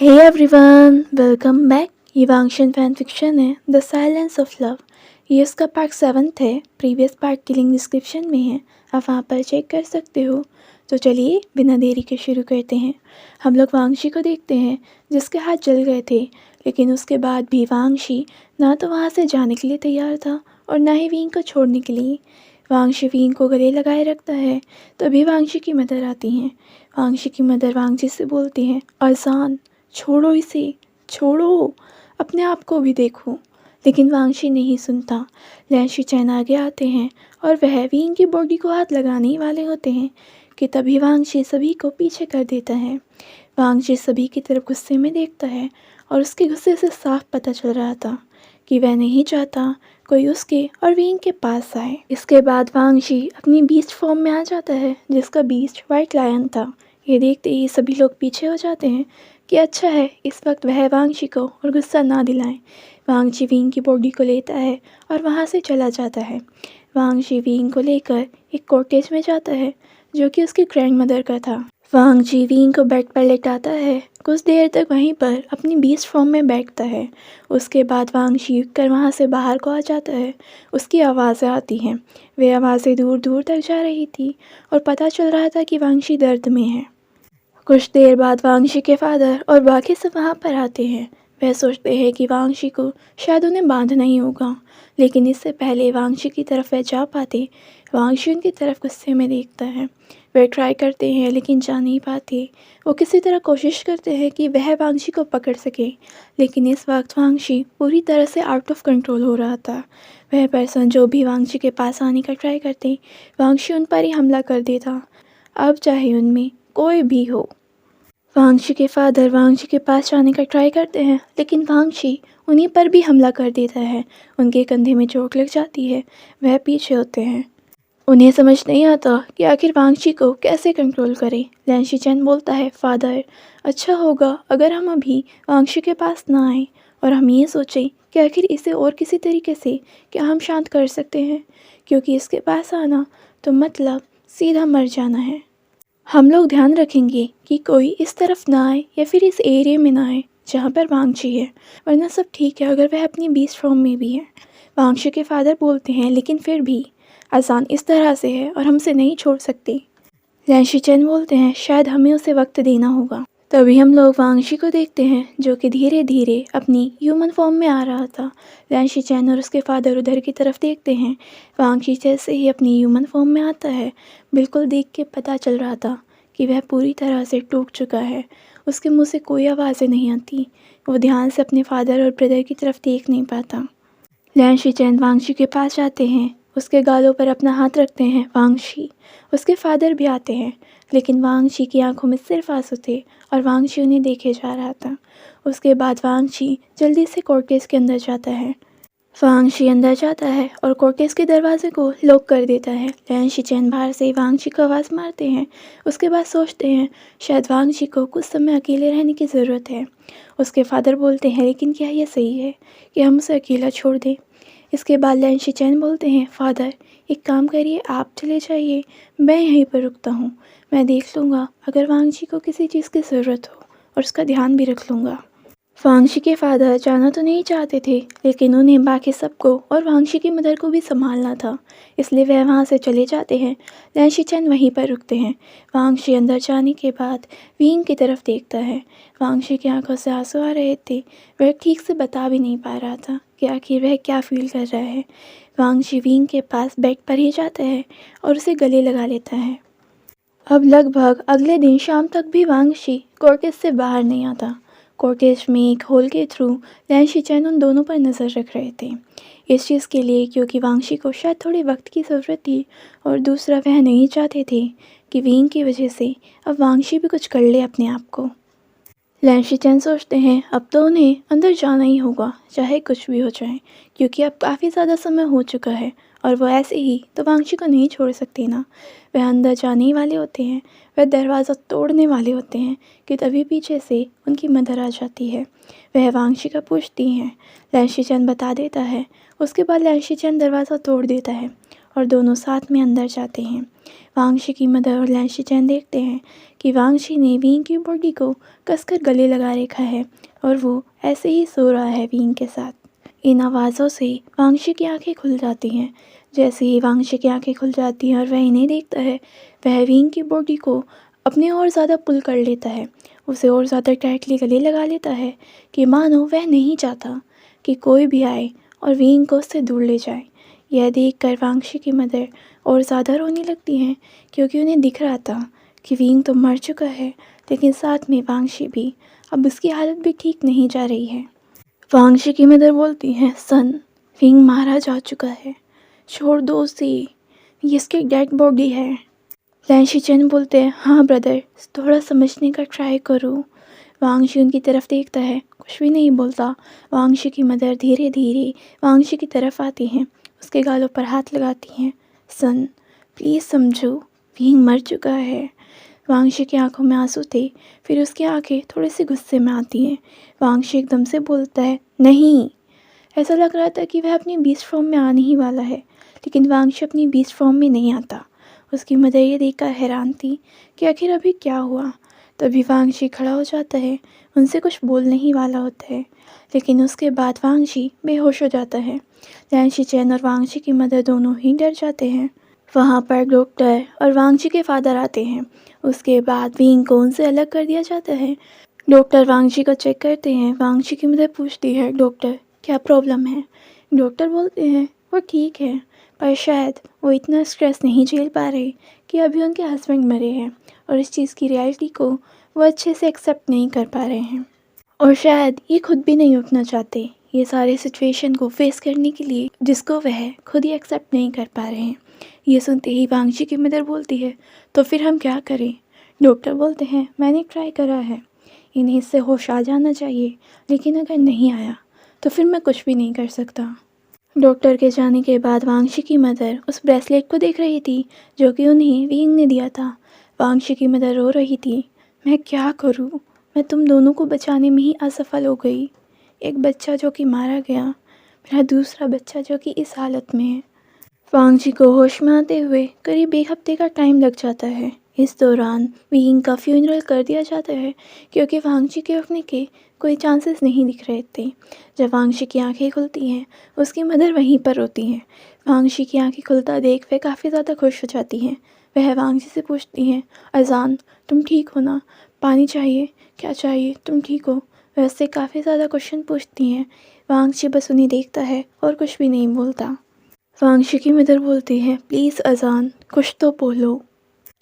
Hey everyone, welcome back. ये वांगशन fan fiction है the silence of love. ये उसका पार्ट 7 है। प्रीवियस पार्ट की लिंक डिस्क्रिप्शन में है, आप वहाँ पर चेक कर सकते हो। तो चलिए बिना देरी के शुरू करते हैं। हम लोग वांगशी को देखते हैं जिसके हाथ जल गए थे, लेकिन उसके बाद भी वांगशी ना तो वहाँ से जाने के लिए तैयार था और ना ही वीन को छोड़ने के लिए। वांगशी वीन को गले लगाए रखता है। तभी वांगशी की मदर आती हैं। वांगशी की मदर वांगशी से बोलती हैं, अरसान छोड़ो इसे, छोड़ो, अपने आप को भी देखो। लेकिन वांगशी नहीं सुनता। लैंशी चैन आगे आते हैं और वह वीन की बॉडी को हाथ लगाने ही वाले होते हैं कि तभी वांगशी सभी को पीछे कर देता है। वांगशी सभी की तरफ गुस्से में देखता है और उसके गुस्से से साफ पता चल रहा था कि वह नहीं चाहता कोई उसके और वीन के पास आए। इसके बाद वांगशी अपनी बीस्ट फॉर्म में आ जाता है, जिसका बीस्ट वाइट लायन था। ये देखते ही सभी लोग पीछे हो जाते हैं कि अच्छा है इस वक्त वह वांगशी को और गुस्सा ना दिलाएं। वांगशी वीन की बॉडी को लेता है और वहाँ से चला जाता है। वांगशी वीन को लेकर एक कॉटेज में जाता है जो कि उसकी ग्रैंड मदर का था। वांगशी वीन को बेड पर लेटाता है, कुछ देर तक वहीं पर अपनी बीस्ट फॉर्म में बैठता है। उसके बाद वांगशी कर वहाँ से बाहर को आ जाता है। उसकी आवाज़ें आती हैं। वे आवाज़ें दूर दूर तक जा रही थी और पता चल रहा था कि वांगशी दर्द में है। कुछ देर बाद वांगशी के फादर और बाकी सब वहाँ पर आते हैं। वह सोचते हैं कि वांगशी को शायद उन्हें बांधना ही होगा, लेकिन इससे पहले वांगशी की तरफ वह जा पाते, वांगशी उनकी तरफ गुस्से में देखता है। वे ट्राई करते हैं लेकिन जा नहीं पाते। वो किसी तरह कोशिश करते हैं कि वह वांगशी को पकड़ सके, लेकिन इस वक्त वांगशी पूरी तरह से आउट ऑफ कंट्रोल हो रहा था। वह पर्सन जो भी वांगशी के पास आने का ट्राई करते, वांगशी उन पर ही हमला कर देता, अब चाहे उनमें कोई भी हो। वांगशी के फादर वांगशी के पास जाने का ट्राई करते हैं, लेकिन वांगशी उन्हीं पर भी हमला कर देता है। उनके कंधे में चोट लग जाती है। वह पीछे होते हैं। उन्हें समझ नहीं आता कि आखिर वांगशी को कैसे कंट्रोल करें। लैंशी चैन बोलता है, फादर अच्छा होगा अगर हम अभी वांगशी के पास ना आए और हम ये सोचें कि आखिर इसे और किसी तरीके से क्या हम शांत कर सकते हैं, क्योंकि इसके पास आना तो मतलब सीधा मर जाना है। हम लोग ध्यान रखेंगे कि कोई इस तरफ ना आए या फिर इस एरिया में ना आए जहाँ पर वांगशी है, वरना सब ठीक है अगर वह अपनी बीस्ट फॉर्म में भी है। वांगशी के फादर बोलते हैं, लेकिन फिर भी आसान इस तरह से है और हमसे नहीं छोड़ सकते। लैंशी चैन बोलते हैं, शायद हमें उसे वक्त देना होगा। तभी हम लोग वांगशी को देखते हैं जो कि धीरे धीरे अपनी ह्यूमन फॉर्म में आ रहा था। लैंशी चैन और उसके फादर उधर की तरफ देखते हैं। वांगशी जैसे ही अपनी ह्यूमन फॉर्म में आता है, बिल्कुल देख के पता चल रहा था कि वह पूरी तरह से टूट चुका है। उसके मुंह से कोई आवाज़ें नहीं आती। वो ध्यान से अपने फादर और ब्रदर की तरफ देख नहीं पाता। लैंशी चैन वांगशी के पास जाते हैं, उसके गालों पर अपना हाथ रखते हैं। वांगशी, उसके फादर भी आते हैं, लेकिन वांगशी की आंखों में सिर्फ आंसू थे और वांगशी उन्हें देखे जा रहा था। उसके बाद वांगशी जल्दी से कोर्ट केस के अंदर जाता है। वांगशी अंदर जाता है और कोर्ट केस के दरवाजे को लॉक कर देता है। लैंशी चैन बाहर से वांगशी को आवाज़ मारते हैं। उसके बाद सोचते हैं शायद वांगशी को कुछ समय अकेले रहने की ज़रूरत है। उसके फादर बोलते हैं, लेकिन क्या ये सही है कि हम उसे अकेला छोड़ दें। इसके बाद लैंशी चैन बोलते हैं, फादर एक काम करिए, आप चले जाइए, मैं यहीं पर रुकता हूँ। मैं देख लूँगा अगर वांगशी को किसी चीज़ की ज़रूरत हो और उसका ध्यान भी रख लूँगा। वांगशी के फादर जाना तो नहीं चाहते थे, लेकिन उन्हें बाकी सबको और वांगशी की मदर को भी संभालना था, इसलिए वह वहाँ से चले जाते हैं। लैंशी चैन वहीं पर रुकते हैं। वांगशी अंदर जाने के बाद वीन की तरफ देखता है। वांगशी की आंखों से आंसू आ रहे थे। वह ठीक से बता भी नहीं पा रहा था कि आखिर वह क्या फील कर रहा है। वांगशी वीन के पास बेड पर ही जाता है और उसे गले लगा लेता है। अब लगभग अगले दिन शाम तक भी वांगशी कोर्टेज से बाहर नहीं आता। कोर्टेज में एक होल के थ्रू लैंशी चैन उन दोनों पर नज़र रख रहे थे, इस चीज़ के लिए क्योंकि वांगशी को शायद थोड़े वक्त की ज़रूरत थी, और दूसरा वह नहीं चाहते थे कि वीन की वजह से अब वांगशी भी कुछ कर ले अपने आप को। लैंशी चैन सोचते हैं अब तो उन्हें अंदर जाना ही होगा, चाहे कुछ भी हो जाए, क्योंकि अब काफ़ी ज़्यादा समय हो चुका है और वो ऐसे ही तो वांगशी को नहीं छोड़ सकती ना। वह अंदर जाने ही वाले होते हैं, वह दरवाज़ा तोड़ने वाले होते हैं कि तभी पीछे से उनकी मदर आ जाती है। वह वांगशी का पूछती हैं। लैंशी चैन बता देता है। उसके बाद लैंशी चैन दरवाज़ा तोड़ देता है और दोनों साथ में अंदर जाते हैं। वांगशी की मदर और लैन शिचेन देखते हैं कि वांगशी ने विंग की बॉडी को कसकर गले लगा रखा है और वो ऐसे ही सो रहा है विंग के साथ। इन आवाज़ों से वांगशी की आंखें खुल जाती हैं। जैसे ही वांगशी की आंखें खुल जाती हैं और वह इन्हें देखता है, वह विंग की बॉडी को अपने और ज़्यादा पुल कर लेता है, उसे और ज़्यादा टाइटली गले लगा लेता है कि मानो वह नहीं चाहता कि कोई भी आए और विंग को उससे दूर ले जाए। यह देखकर वांगशी की मदर और ज़्यादा रोने लगती हैं, क्योंकि उन्हें दिख रहा था कि विंग तो मर चुका है, लेकिन साथ में वांगशी भी। अब उसकी हालत भी ठीक नहीं जा रही है। वांगशी की मदर बोलती हैं, सन, विंग मारा जा चुका है, छोड़ दो उसे, ये इसकी डेड बॉडी है। लैन शिचेन बोलते हैं, हाँ ब्रदर, थोड़ा समझने का ट्राई करो। वांगशी उनकी तरफ देखता है, कुछ भी नहीं बोलता। वांगशी की मदर धीरे धीरे वांगशी की तरफ आती हैं, उसके गालों पर हाथ लगाती हैं। सन, प्लीज़ समझो, विंग मर चुका है। वांगशी की आंखों में आंसू थे, फिर उसकी आंखें थोड़े से गुस्से में आती हैं। वांगशी एकदम से बोलता है, नहीं। ऐसा लग रहा था कि वह अपनी बीस्ट फॉर्म में आने ही वाला है, लेकिन वांगशी अपनी बीस्ट फॉर्म में नहीं आता। उसकी मदर ये देखकर हैरान थी कि आखिर अभी क्या हुआ। तभी वांगशी खड़ा हो जाता है, उनसे कुछ बोलने ही वाला होता है, लेकिन उसके बाद वांगशी बेहोश हो जाता है। लैन शिचेन और वांगशी की मदर दोनों ही डर जाते हैं। वहाँ पर डॉक्टर और वांगशी के फादर आते हैं। उसके बाद विंग को उनसे अलग कर दिया जाता है। डॉक्टर वांगशी को चेक करते हैं। वांगशी की मदर पूछती है, डॉक्टर क्या प्रॉब्लम है? डॉक्टर बोलते हैं, वो ठीक है, पर शायद वो इतना स्ट्रेस नहीं झेल पा रहे कि अभी उनके हस्बैंड मरे हैं और इस चीज़ की रियलिटी को वो अच्छे से एक्सेप्ट नहीं कर पा रहे हैं, और शायद ये खुद भी नहीं उठना चाहते ये सारे सिचुएशन को फेस करने के लिए, जिसको वह खुद ही एक्सेप्ट नहीं कर पा रहे हैं। ये सुनते ही वांगशी की मदर बोलती है, तो फिर हम क्या करें? डॉक्टर बोलते हैं, मैंने ट्राई करा है, इन्हें इससे होश आ जाना चाहिए, लेकिन अगर नहीं आया तो फिर मैं कुछ भी नहीं कर सकता। डॉक्टर के जाने के बाद वांगशी की मदर उस ब्रेसलेट को देख रही थी जो कि उन्हें विंग ने दिया था। वांगशी की मदर रो रही थी, मैं क्या करूं? मैं तुम दोनों को बचाने में ही असफल हो गई। एक बच्चा जो कि मारा गया, मेरा दूसरा बच्चा जो कि इस हालत में है। वांगशी को होश में आते हुए करीब 1 हफ्ते का टाइम लग जाता है। इस दौरान विंग का फ्यूनरल कर दिया जाता है, क्योंकि वांगशी के उठने के कोई चांसेस नहीं दिख रहे थे। जब वांगशी की आंखें खुलती हैं, उसकी मदर वहीं पर होती हैं। वांगशी की आंखें खुलता देख वह काफ़ी ज़्यादा खुश हो जाती हैं। वह वांगशी से पूछती हैं, अजान, तुम ठीक हो ना? पानी चाहिए? क्या चाहिए? तुम ठीक हो? वह उससे काफ़ी ज़्यादा क्वेश्चन पूछती हैं। वांगशी बस उन्हें देखता है और कुछ भी नहीं बोलता। वांगशी की मदर बोलती है, प्लीज़ अजान, कुछ तो बोलो,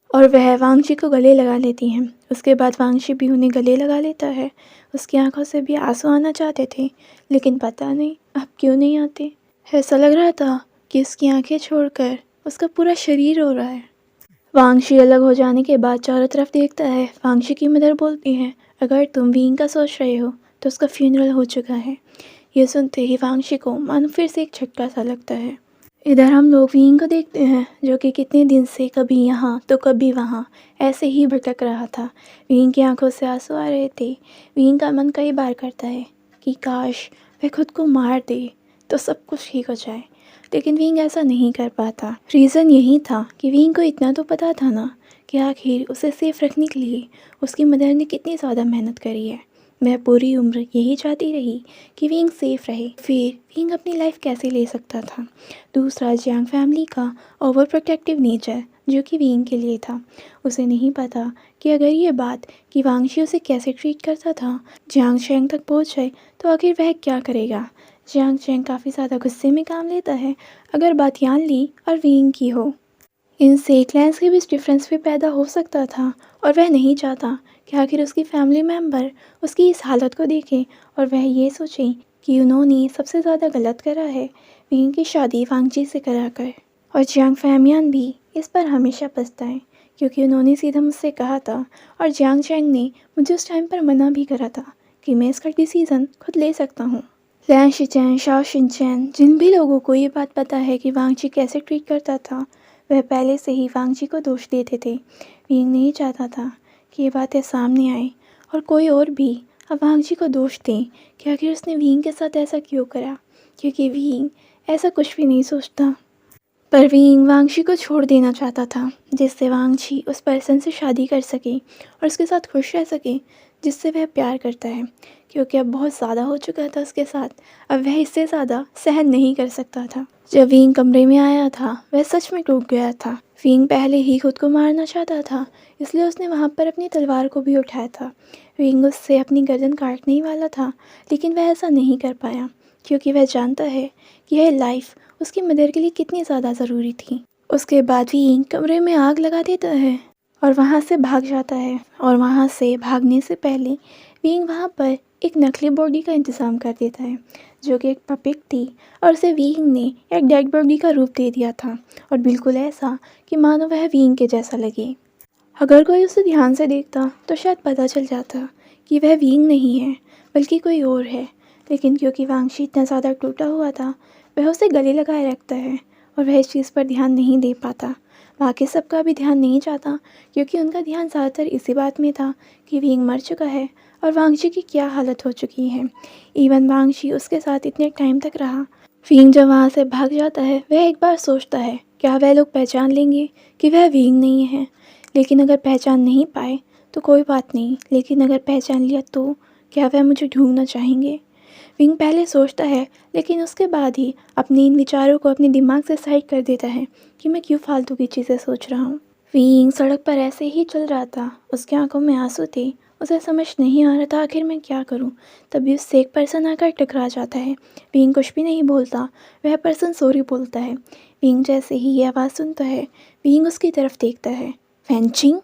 और वह वांगशी को गले लगा लेती हैं। उसके बाद वांगशी भी उन्हें गले लगा लेता है। उसकी आंखों से भी आंसू आना चाहते थे, लेकिन पता नहीं अब क्यों नहीं आते। ऐसा लग रहा था कि उसकी आंखें छोड़कर उसका पूरा शरीर रो रहा है। वांगशी अलग हो जाने के बाद चारों तरफ देखता है। वांगशी की मदर बोलती है, अगर तुम विंग का सोच रहे हो तो उसका फ्यूनरल हो चुका है। ये सुनते ही वांगशी को मानो फिर से एक झटका सा लगता है। इधर हम लोग विंग को देखते हैं, जो कि कितने दिन से कभी यहाँ तो कभी वहाँ ऐसे ही भटक रहा था। विंग की आंखों से आंसू आ रहे थे। विंग का मन कई बार करता है कि काश वह खुद को मार दे तो सब कुछ ठीक हो जाए, लेकिन विंग ऐसा नहीं कर पाता। रीज़न यही था कि विंग को इतना तो पता था ना कि आखिर उसे सेफ रखने के लिए उसकी मदर ने कितनी ज़्यादा मेहनत करी है। वह पूरी उम्र यही चाहती रही कि विंग सेफ रहे, फिर विंग अपनी लाइफ कैसे ले सकता था। दूसरा, जियांग फैमिली का ओवर प्रोटेक्टिव नेचर जो कि विंग के लिए था। उसे नहीं पता कि अगर ये बात कि वांगशी उसे कैसे ट्रीट करता था जियांग चैंग तक पहुंच जाए तो आखिर वह क्या करेगा। जियांग चैंग काफ़ी ज़्यादा गुस्से में काम लेता है अगर बात यान ली और विंग की हो। इनसे क्लैंस के बीच डिफरेंस भी पैदा हो सकता था, और वह नहीं चाहता कि आखिर उसकी फैमिली मेम्बर उसकी इस हालत को देखें और वह ये सोचें कि उन्होंने सबसे ज़्यादा गलत करा है विंग की शादी वांगजी से कराकर। और जियांग फैमियान भी इस पर हमेशा पछताएं, क्योंकि उन्होंने सीधा मुझसे कहा था और जियांग चैंग ने मुझे उस टाइम पर मना भी करा था कि मैं इसका डिसीज़न खुद ले सकता हूँ। लैन शिचेन, शाओ शिनचैन, जिन भी लोगों को ये बात पता है कि वांगजी कैसे ट्रीट करता था, वह पहले से ही वांगजी को दोष देते थे। विंग नहीं चाहता था कि ये बातें सामने आए और कोई और भी अब वांगजी को दोष दें कि आखिर उसने विंग के साथ ऐसा क्यों करा, क्योंकि विंग ऐसा कुछ भी नहीं सोचता। पर विंग वांगशी को छोड़ देना चाहता था, जिससे वांगशी उस पर्सन से शादी कर सके और उसके साथ खुश रह सके जिससे वह प्यार करता है, क्योंकि अब बहुत ज़्यादा हो चुका था उसके साथ। अब वह इससे ज़्यादा सहन नहीं कर सकता था। जब विंग कमरे में आया था वह सच में टूट गया था। विंग पहले ही खुद को मारना चाहता था, इसलिए उसने वहाँ पर अपनी तलवार को भी उठाया था। विंग उससे अपनी गर्दन काटने ही वाला था, लेकिन वह ऐसा नहीं कर पाया, क्योंकि वह जानता है कि यह लाइफ उसकी मदर के लिए कितनी ज़्यादा ज़रूरी थी। उसके बाद विंग कमरे में आग लगा देता है और वहाँ से भाग जाता है। और वहाँ से भागने से पहले विंग वहाँ पर एक नकली बॉडी का इंतज़ाम कर देता है, जो कि एक पपेट थी, और उसे विंग ने एक डेड बॉडी का रूप दे दिया था, और बिल्कुल ऐसा कि मानो वह विंग के जैसा लगे। अगर कोई उसे ध्यान से देखता तो शायद पता चल जाता कि वह विंग नहीं है बल्कि कोई और है, लेकिन क्योंकि वांगशी इतना ज़्यादा टूटा हुआ था, वह उसे गले लगाए रखता है और वह इस चीज़ पर ध्यान नहीं दे पाता। बाकी सबका भी ध्यान नहीं जाता, क्योंकि उनका ध्यान ज़्यादातर इसी बात में था कि विंग मर चुका है और वांगशी की क्या हालत हो चुकी है। इवन वांगशी उसके साथ इतने टाइम तक रहा। विंग जब वहाँ से भाग जाता है वह एक बार सोचता है क्या वह लोग पहचान लेंगे कि वह विंग नहीं है, लेकिन अगर पहचान नहीं पाए तो कोई बात नहीं, लेकिन अगर पहचान लिया तो क्या वह मुझे ढूंढना चाहेंगे। विंग पहले सोचता है, लेकिन उसके बाद ही अपने इन विचारों को अपने दिमाग से साइड कर देता है कि मैं क्यों फालतू की चीज़ें सोच रहा हूँ। विंग सड़क पर ऐसे ही चल रहा था, उसकी आंखों में आंसू थे, उसे समझ नहीं आ रहा था आखिर मैं क्या करूँ। तभी उससे एक पर्सन आकर टकरा जाता है। विंग कुछ भी नहीं बोलता, वह पर्सन सॉरी बोलता है। विंग जैसे ही ये आवाज़ सुनता है, विंग उसकी तरफ देखता है। वेंचिंग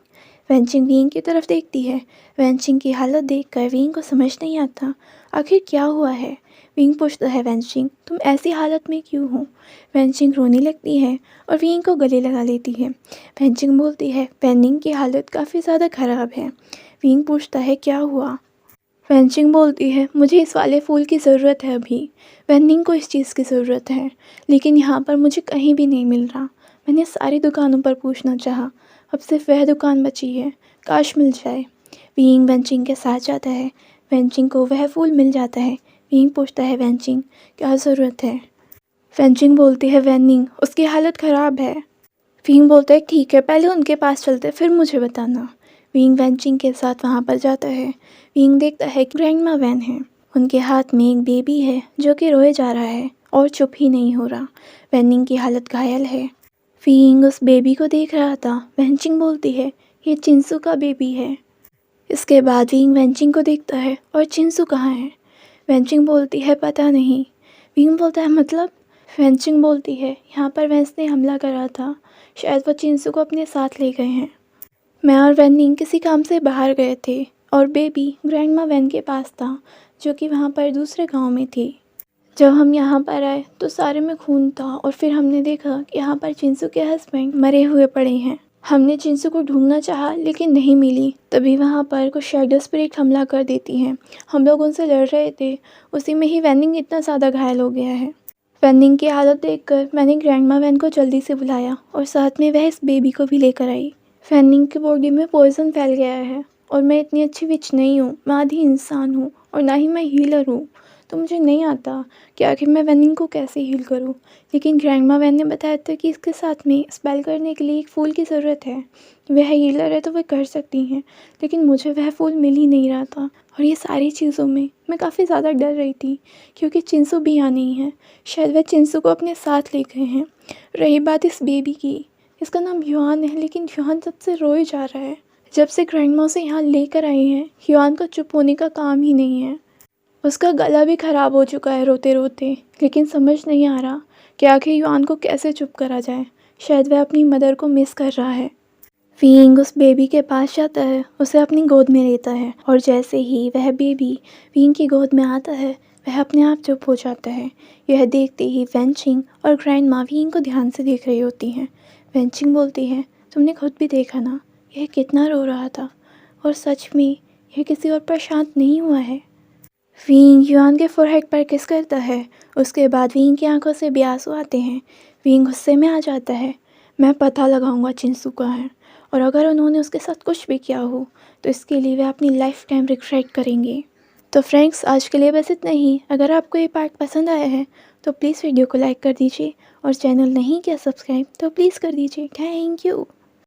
वेंचिंग विंग की तरफ देखती है। वेंचिंग की हालत देखकर विंग को समझ नहीं आता आखिर क्या हुआ है। विंग पूछता है, वेंचिंग तुम ऐसी हालत में क्यों हो। वेंचिंग रोने लगती है और विंग को गले लगा लेती है। वेंचिंग बोलती है, वेनिंग की हालत काफ़ी ज़्यादा ख़राब है। विंग पूछता है क्या हुआ। वेंचिंग बोलती है, मुझे इस वाले फूल की ज़रूरत है अभी। वेनिंग को इस चीज़ की ज़रूरत है, लेकिन यहाँ पर मुझे कहीं भी नहीं मिल रहा। मैंने सारी दुकानों पर पूछना चाहा, अब सिर्फ वह दुकान बची है, काश मिल जाए। विंग वेंचिंग के साथ जाता है। वेंचिंग को वह फूल मिल जाता है। विंग पूछता है, वेंचिंग क्या ज़रूरत है। वेंचिंग बोलती है, वेनिंग उसकी हालत ख़राब है। विंग बोलता है, ठीक है पहले उनके पास चलते फिर मुझे बताना। विंग वेंचिंग के साथ वहाँ पर जाता है। विंग देखता है कि ग्रैंडमा वैन है, उनके हाथ में एक बेबी है जो कि रोए जा रहा है और चुप ही नहीं हो रहा। वेनिंग की हालत घायल है। विंग उस बेबी को देख रहा था। वेंचिंग बोलती है, ये चिंसू का बेबी है। इसके बाद विंग वेंचिंग को देखता है, और चिंसू कहाँ है। वेंचिंग बोलती है, पता नहीं। विंग बोलता है, मतलब। वेंचिंग बोलती है, यहाँ पर वेंस ने हमला करा था, शायद वो चिंसू को अपने साथ ले गए हैं। मैं और वेनिंग किसी काम से बाहर गए थे और बेबी ग्रैंडमा वैन के पास था, जो कि वहाँ पर दूसरे गांव में थी। जब हम यहाँ पर आए तो सारे में खून था, और फिर हमने देखा कि यहाँ पर चिंसू के हस्बैंड मरे हुए पड़े हैं। हमने चिंसू को ढूंढना चाहा लेकिन नहीं मिली। तभी वहाँ पर कुछ शैडो स्पिरिट हमला कर देती हैं। हम लोग उनसे लड़ रहे थे, उसी में ही वेनिंग इतना ज़्यादा घायल हो गया है। वेनिंग की हालत देखकर मैंने ग्रैंडमा वैन को जल्दी से बुलाया और साथ में वह इस बेबी को भी लेकर आई। वेनिंग की बॉडी में पॉइजन फैल गया है, और मैं इतनी अच्छी विच नहीं हूँ, मैं आधी इंसान हूँ और ना ही मैं हीलर हूँ, तो मुझे नहीं आता कि आखिर मैं वेनिंग को कैसे हील करूँ। लेकिन ग्रैंडमा वैन ने बताया था कि इसके साथ में स्पेल करने के लिए एक फूल की ज़रूरत है। वह हीलर है तो वह कर सकती हैं, लेकिन मुझे वह फूल मिल ही नहीं रहा था। और ये सारी चीज़ों में मैं काफ़ी ज़्यादा डर रही थी, क्योंकि चिंसू भी यहाँ नहीं है, शायद वह चिंसू को अपने साथ ले गए हैं। रही बात इस बेबी की, इसका नाम ह्युआन है, लेकिन ह्युआन जब से रोए जा रहा है। जब से ग्रैंडमा उसे यहाँ लेकर आए हैं, ह्युआन का चुप होने का काम ही नहीं है। उसका गला भी ख़राब हो चुका है रोते रोते, लेकिन समझ नहीं आ रहा कि आखिर ह्युआन को कैसे चुप करा जाए। शायद वह अपनी मदर को मिस कर रहा है। विंग उस बेबी के पास जाता है, उसे अपनी गोद में लेता है, और जैसे ही वह बेबी विंग की गोद में आता है वह अपने आप चुप हो जाता है। यह देखते ही वेंचिंग और ग्रैंडमा विंग को ध्यान से देख रही होती हैं। वेंचिंग बोलती है, तुमने खुद भी देखा ना, यह कितना रो रहा था, और सच में यह किसी और पर शांत नहीं हुआ है। विंग ह्युआन के फोरहेड पर किस करता है। उसके बाद विंग की आंखों से भी आंसू आते हैं। विंग गुस्से में आ जाता है, मैं पता लगाऊंगा चिंसू कहाँ है, और अगर उन्होंने उसके साथ कुछ भी किया हो तो इसके लिए वे अपनी लाइफ टाइम रिग्रेट करेंगे। तो फ्रेंड्स, आज के लिए बस इतना ही। अगर आपको ये पार्ट पसंद आया है तो प्लीज़ वीडियो को लाइक कर दीजिए और चैनल नहीं किया सब्सक्राइब तो प्लीज़ कर दीजिए। Thank you.